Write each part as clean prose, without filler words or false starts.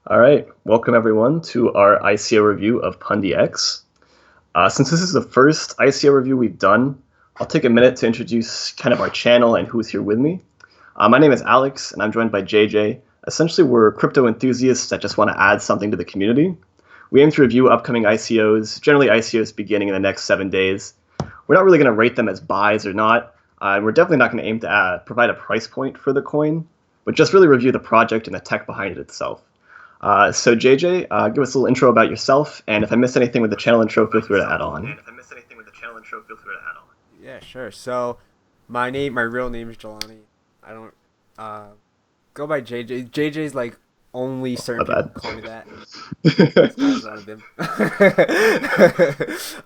All right, welcome everyone to our ICO review of Pundi X. Since this is the first ICO review we've done, I'll take a minute to introduce kind of our channel and who's here with me. My name is Alex, and I'm joined by JJ. Essentially, we're crypto enthusiasts that just want to add something to the community. We aim to review upcoming ICOs, generally ICOs beginning in the next 7 days. We're not really going to rate them as buys or not. We're definitely not going to aim to provide a price point for the coin, but just really review the project and the tech behind it itself. So JJ, give us a little intro about yourself, and if I miss anything with the channel intro, feel free to add on. Yeah, sure. So, my real name is Jelani. I don't uh go by JJ. JJ's like only certain My people bad. call me that, and this guy's one of them.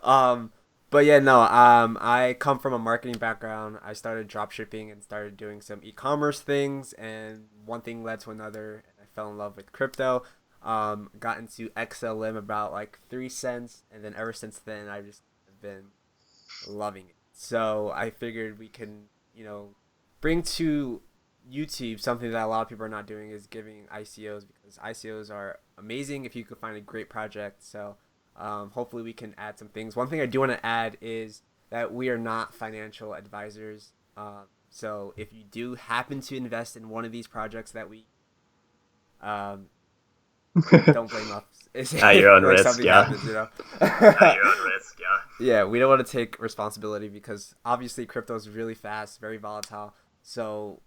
um, but yeah, no. I come from a marketing background. I started drop shipping and started doing some e-commerce things, and one thing led to another, and I fell in love with crypto. Got into XLM about like 3 cents, and then ever since then, I just have been loving it. So I figured we can, bring to YouTube something that a lot of people are not doing is giving ICOs, because ICOs are amazing if you could find a great project. So hopefully we can add some things. One thing I do want to add is that we are not financial advisors. So if you do happen to invest in one of these projects that we um, don't blame us At your own like risk, something yeah. happens, At your own risk, yeah. Yeah, we don't want to take responsibility because obviously crypto is really fast, very volatile. So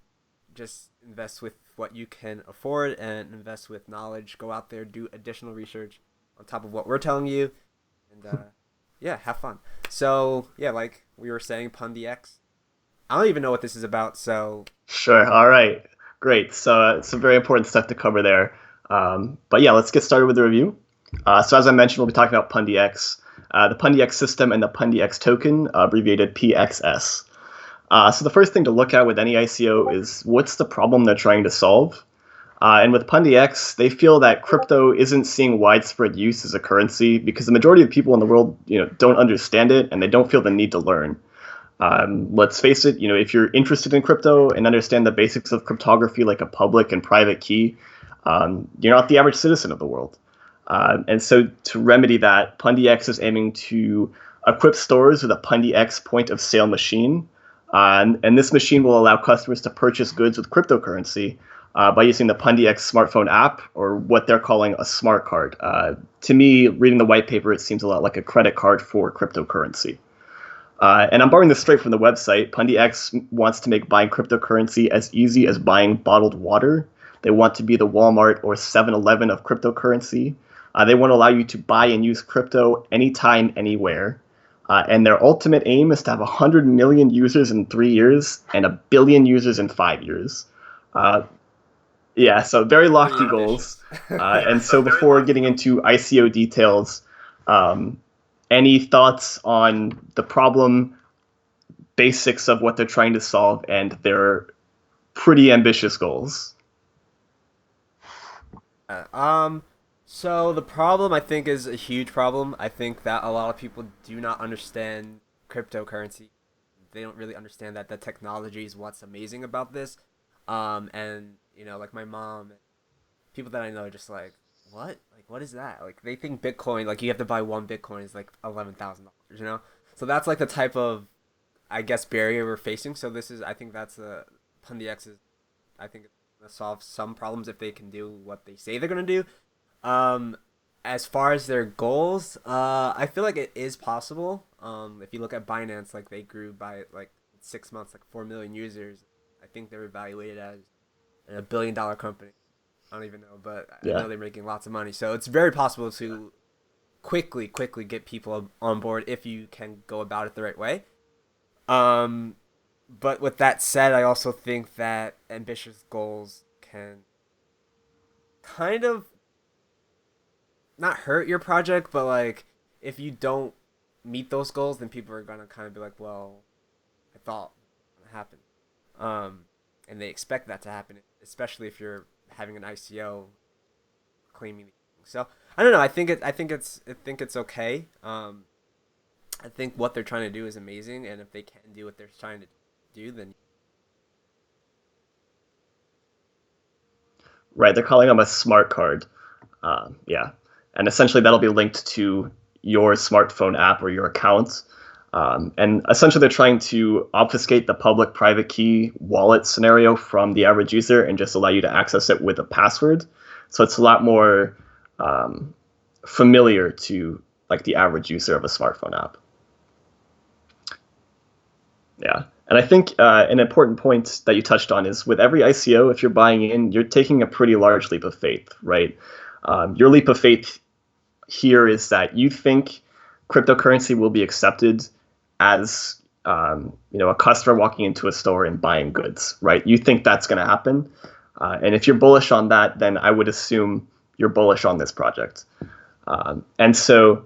just invest with what you can afford and invest with knowledge. Go out there, do additional research on top of what we're telling you, and yeah, have fun. So yeah, like we were saying, Pundi X. I don't even know what this is about. So Sure. All right. Great. So some very important stuff to cover there. But yeah, let's get started with the review. So as I mentioned, we'll be talking about Pundi X, the Pundi X system, and the Pundi X token, abbreviated PXS. So the first thing to look at with any ICO is what's the problem they're trying to solve. And with Pundi X, they feel that crypto isn't seeing widespread use as a currency because the majority of people in the world, don't understand it and they don't feel the need to learn. Let's face it, if you're interested in crypto and understand the basics of cryptography like a public and private key, you're not the average citizen of the world. And so to remedy that, Pundi X is aiming to equip stores with a Pundi X point of sale machine. And this machine will allow customers to purchase goods with cryptocurrency by using the Pundi X smartphone app, or what they're calling a smart card. To me, reading the white paper, it seems a lot like a credit card for cryptocurrency. And I'm borrowing this straight from the website. Pundi X wants to make buying cryptocurrency as easy as buying bottled water. They want to be the Walmart or 7-Eleven of cryptocurrency. They want to allow you to buy and use crypto anytime, anywhere. And their ultimate aim is to have 100 million users in 3 years and a billion users in 5 years. Uh, yeah, so very pretty lofty goals. ambitious. And so before getting into ICO details, um, any thoughts on the problem, basics of what they're trying to solve, and their pretty ambitious goals? Uh, um, so the problem I think is a huge problem. I think that a lot of people do not understand cryptocurrency. They don't really understand that the technology is what's amazing about this. And like my mom, people that I know are just like, what? Like, what is that? Like, they think Bitcoin, like you have to buy one Bitcoin is like $11,000. So that's like the type of, I guess, barrier we're facing. So I think that's the Pundi X is, I think it's gonna solve some problems if they can do what they say they're gonna do. Um, as far as their goals, I feel like it is possible. If you look at Binance, like they grew by like 6 months, like 4 million users. I think they're evaluated as a $1 billion company. I don't even know, but I Yeah. know they're making lots of money. So it's very possible to quickly get people on board if you can go about it the right way. Um, but with that said, I also think that ambitious goals can kind of not hurt your project, but like if you don't meet those goals, then people are gonna kind of be like, "Well, I thought it would happen," and they expect that to happen, especially if you're having an ICO claiming these things. So I don't know. I think it's okay. I think what they're trying to do is amazing, and if they can do what they're trying to do, then Right, they're calling them a smart card. Yeah, and essentially that'll be linked to your smartphone app or your account. And essentially they're trying to obfuscate the public-private key wallet scenario from the average user and just allow you to access it with a password. So it's a lot more familiar to like the average user of a smartphone app. Yeah. And I think an important point that you touched on is with every ICO, if you're buying in, you're taking a pretty large leap of faith, right? Your leap of faith here is that you think cryptocurrency will be accepted as a customer walking into a store and buying goods, right? You think that's going to happen. And if you're bullish on that, then I would assume you're bullish on this project. And so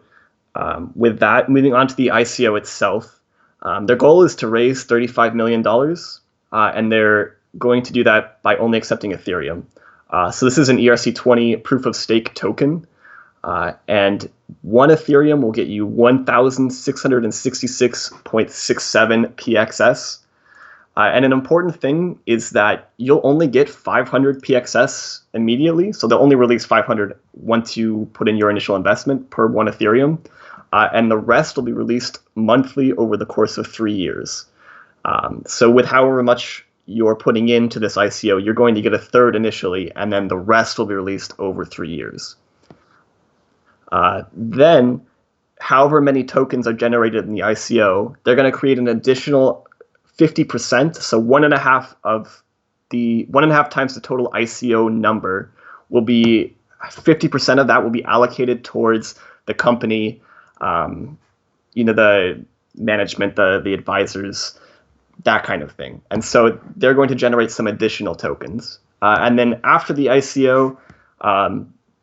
with that, moving on to the ICO itself, their goal is to raise $35 million, and they're going to do that by only accepting Ethereum. So this is an ERC20 proof of stake token, and one Ethereum will get you 1,666.67 PXS. And an important thing is that you'll only get 500 PXS immediately. So they'll only release 500 once you put in your initial investment per one Ethereum. And the rest will be released monthly over the course of 3 years. So with however much you're putting into this ICO, you're going to get a third initially, and then the rest will be released over 3 years. Then, however many tokens are generated in the ICO, they're going to create an additional 50%. So 1.5 times the total ICO number will be 50% of that will be allocated towards the company. The management, the advisors, that kind of thing. And so they're going to generate some additional tokens. And then after the ICO,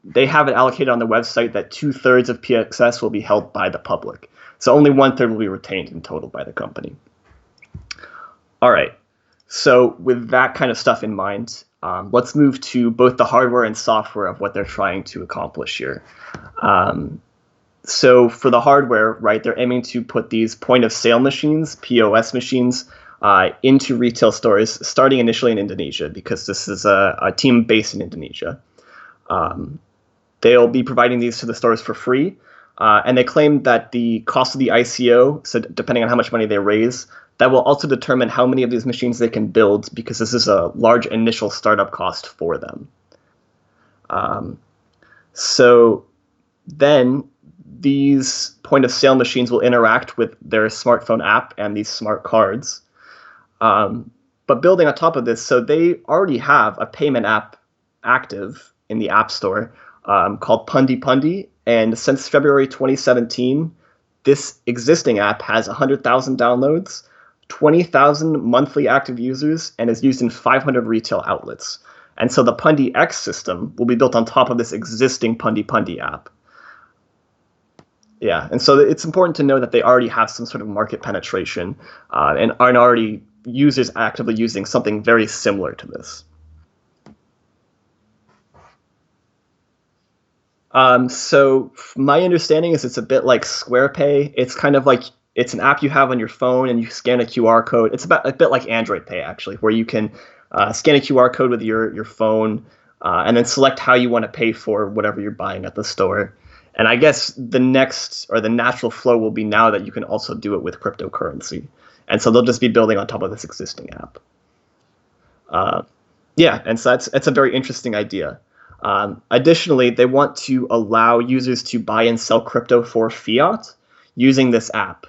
they have it allocated on the website that 2/3 of PXS will be held by the public. So only 1/3 will be retained in total by the company. All right. So with that kind of stuff in mind, let's move to both the hardware and software of what they're trying to accomplish here. So for the hardware, right, they're aiming to put these point of sale machines, POS machines, into retail stores, starting initially in Indonesia, because this is a team based in Indonesia. They'll be providing these to the stores for free. And they claim that the cost of the ICO, so depending on how much money they raise, that will also determine how many of these machines they can build, because this is a large initial startup cost for them. So then these point of sale machines will interact with their smartphone app and these smart cards. But building on top of this, so they already have a payment app active in the App Store called Pundi. And since February 2017, this existing app has 100,000 downloads, 20,000 monthly active users, and is used in 500 retail outlets. And so the Pundi X system will be built on top of this existing Pundi app. Yeah, and so it's important to know that they already have some sort of market penetration and are already users actively using something very similar to this. So my understanding is it's a bit like Square Pay. It's kind of like it's an app you have on your phone and you scan a QR code. It's a bit like Android Pay, actually, where you can scan a QR code with your phone and then select how you want to pay for whatever you're buying at the store. And I guess the next or the natural flow will be now that you can also do it with cryptocurrency. And so they'll just be building on top of this existing app. And so that's a very interesting idea. Additionally, they want to allow users to buy and sell crypto for fiat using this app.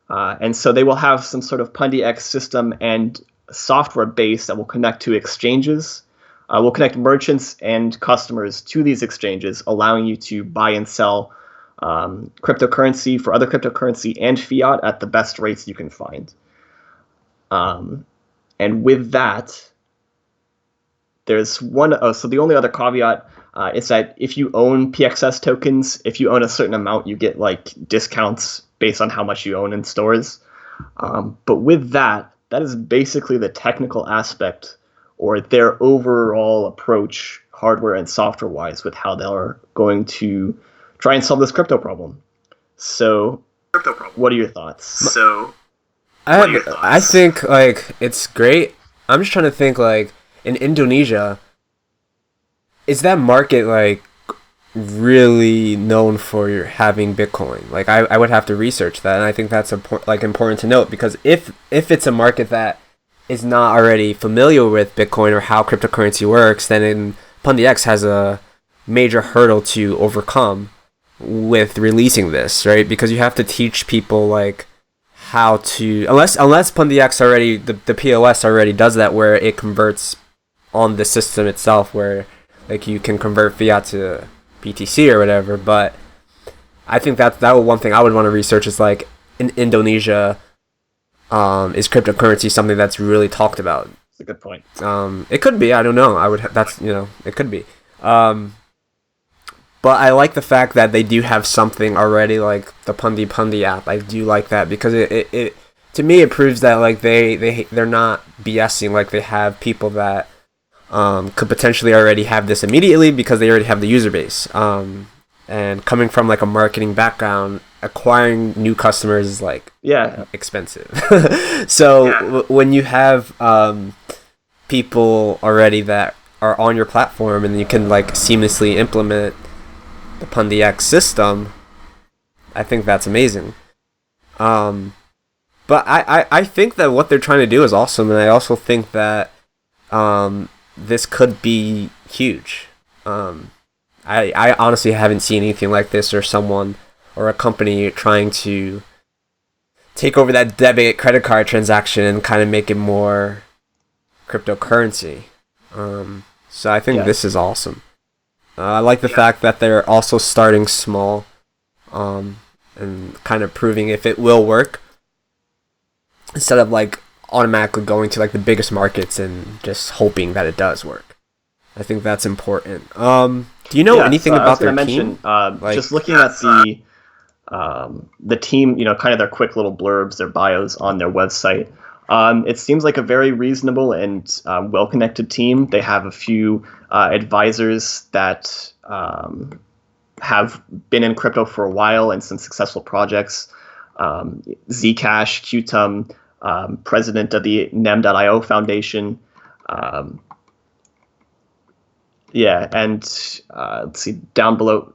And so they will have some sort of Pundi X system and software base that will connect to exchanges. Will connect merchants and customers to these exchanges, allowing you to buy and sell cryptocurrency for other cryptocurrency and fiat at the best rates you can find. And with that, there's so the only other caveat is that if you own PXS tokens, if you own a certain amount, you get like discounts based on how much you own in stores. But with that is basically the technical aspect or their overall approach, hardware and software-wise, with how they're going to try and solve this crypto problem. So, what are your thoughts? I think like it's great. I'm just trying to think like in Indonesia, is that market like really known for having Bitcoin. Like I would have to research that, and I think that's important to note, because if it's a market that is not already familiar with Bitcoin or how cryptocurrency works, then Pundi X has a major hurdle to overcome with releasing this, right? Because you have to teach people like how to, unless Pundi X already, the POS already does that, where it converts on the system itself, where like you can convert fiat to BTC or whatever. But I think that one thing I would want to research is like in Indonesia, is cryptocurrency something that's really talked about? That's a good point. It could be. I don't know. It could be. But I like the fact that they do have something already, like the Pundi app. I do like that, because it to me it proves that like they're not BSing. Like they have people that could potentially already have this immediately because they already have the user base. And coming from like a marketing background, acquiring new customers is like expensive. So when you have people already that are on your platform, and you can like seamlessly implement the Pundi X system, I think that's amazing. But I think that what they're trying to do is awesome, and I also think that this could be huge. I honestly haven't seen anything like this, or someone or a company trying to take over that debit credit card transaction and kind of make it more cryptocurrency. So I think this is awesome. I like the fact that they're also starting small, and kind of proving if it will work, instead of like automatically going to like the biggest markets and just hoping that it does work. I think that's important. Do you know anything about their team? Just looking at the team, kind of their quick little blurbs, their bios on their website. It seems like a very reasonable and well-connected team. They have a few advisors that have been in crypto for a while and some successful projects. Zcash, Qtum, president of the Nem.io Foundation. Let's see, down below,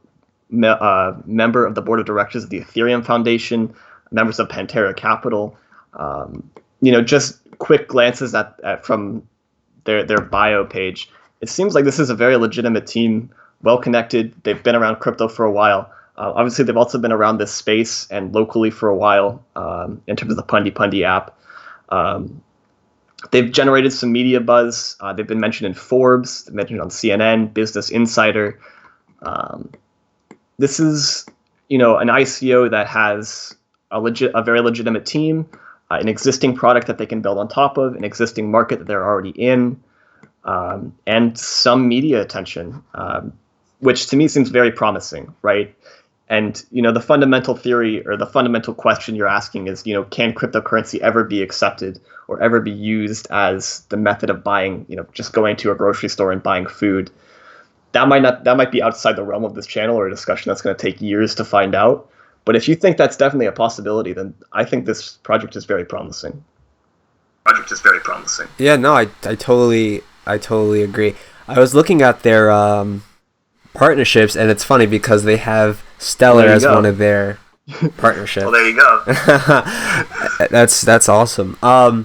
member of the board of directors of the Ethereum Foundation, members of Pantera Capital. Just quick glances at from their bio page, it seems like this is a very legitimate team, well connected. They've been around crypto for a while. Obviously, they've also been around this space and locally for a while, in terms of the Pundi app. They've generated some media buzz. They've been mentioned in Forbes, mentioned on CNN, Business Insider. This is, an ICO that has a very legitimate team, an existing product that they can build on top of, an existing market that they're already in, and some media attention, which to me seems very promising, right? And, the fundamental theory or the fundamental question you're asking is, can cryptocurrency ever be accepted or ever be used as the method of buying, just going to a grocery store and buying food? That might be outside the realm of this channel, or a discussion that's going to take years to find out. But if you think that's definitely a possibility, then I think this project is very promising. Yeah, no, I totally agree. I was looking at their partnerships, and it's funny because they have Stellar as one of their partnerships. Well, there you go. That's awesome. I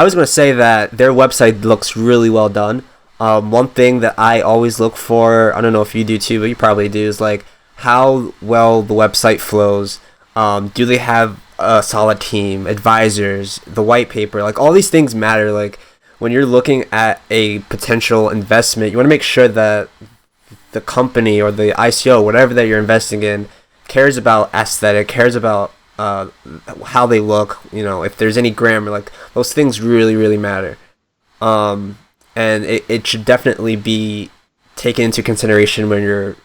was going to say that their website looks really well done. One thing that I always look for, I don't know if you do too, but you probably do, is like how well the website flows. Do they have a solid team, advisors, the white paper? Like all these things matter. Like when you're looking at a potential investment, you want to make sure that the company or the ICO, whatever that you're investing in, cares about aesthetic, cares about how they look. If there's any grammar, like those things really, really matter. And it should definitely be taken into consideration when you're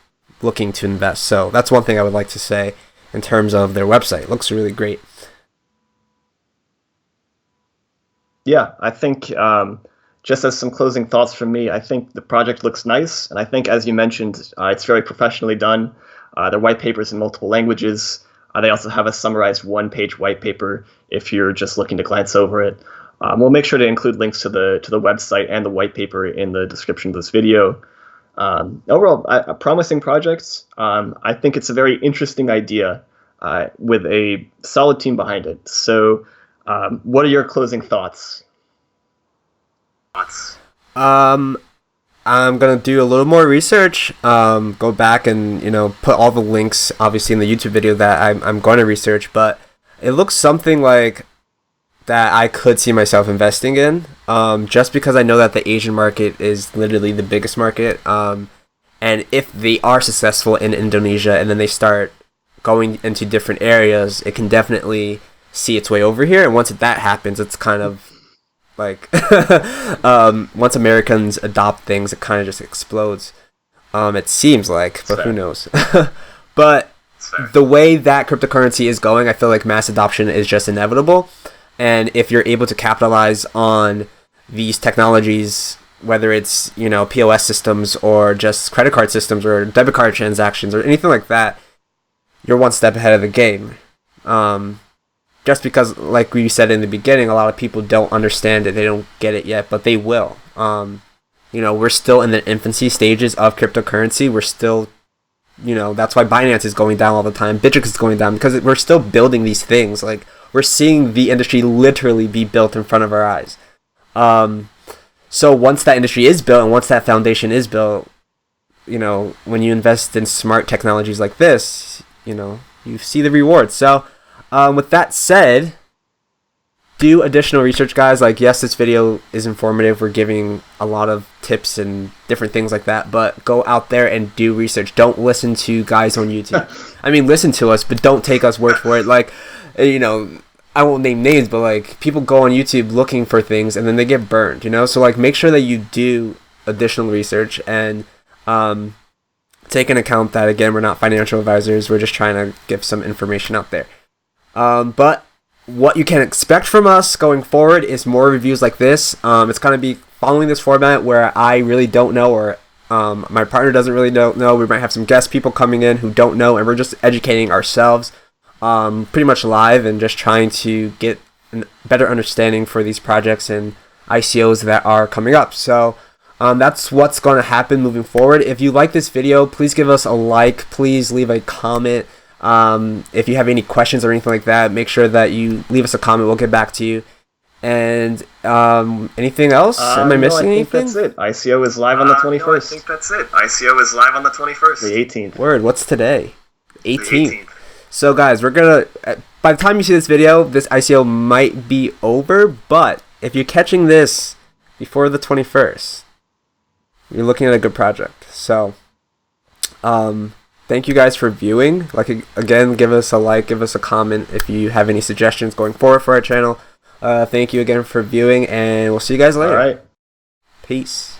looking to invest. So that's one thing I would like to say in terms of their website. It looks really great. Yeah, I think just as some closing thoughts from me, I think the project looks nice. And I think, as you mentioned, it's very professionally done. Their white paper is in multiple languages. They also have a summarized one-page white paper if you're just looking to glance over it. We'll make sure to include links to the website and the white paper in the description of this video. Overall, a promising project. I think it's a very interesting idea with a solid team behind it. So, what are your closing thoughts? Um, I'm gonna do a little more research. Go back and put all the links, obviously, in the YouTube video that I'm going to research. But it looks something like that I could see myself investing in. Just because I know that the Asian market is literally the biggest market. And if they are successful in Indonesia and then they start going into different areas, it can definitely see its way over here. And once that happens, it's kind of like once Americans adopt things, it kind of just explodes. It seems like, but who knows? But the way that cryptocurrency is going, I feel like mass adoption is just inevitable. And if you're able to capitalize on these technologies, whether it's POS systems or just credit card systems or debit card transactions or anything like that, you're one step ahead of the game. Just because, like we said in the beginning, a lot of people don't understand it, they don't get it yet, but they will. We're still in the infancy stages of cryptocurrency. We're still, that's why Binance is going down all the time, Bitrix is going down, because we're still building these things. Like, we're seeing the industry literally be built in front of our eyes. So once that industry is built and once that foundation is built, when you invest in smart technologies like this, you see the rewards. So with that said, do additional research, guys. Like, yes, this video is informative. We're giving a lot of tips and different things like that, but go out there and do research. Don't listen to guys on YouTube. I mean, listen to us, but don't take us word for it. Like, I won't name names, but like, people go on YouTube looking for things and then they get burned, so like, make sure that you do additional research and take into account that, again, we're not financial advisors. We're just trying to give some information out there. But what you can expect from us going forward is more reviews like this. It's going to be following this format where I really don't know, or my partner doesn't really know. We might have some guest people coming in who don't know, and we're just educating ourselves pretty much live and just trying to get a better understanding for these projects and ICOs that are coming up. So that's what's going to happen moving forward. If you like this video, please give us a like. Please leave a comment. If you have any questions or anything like that, make sure that you leave us a comment. We'll get back to you. And anything else? Am I missing anything? That's it. ICO is live on the 21st. No, I think that's it. ICO is live on the 21st. The 18th. Word. What's today? 18th. So guys, we're gonna, by the time you see this video, this ICO might be over, but if you're catching this before the 21st, you're looking at a good project. So thank you guys for viewing. Like, again, give us a like, give us a comment if you have any suggestions going forward for our channel. Thank you again for viewing, and we'll see you guys later. All right. Peace.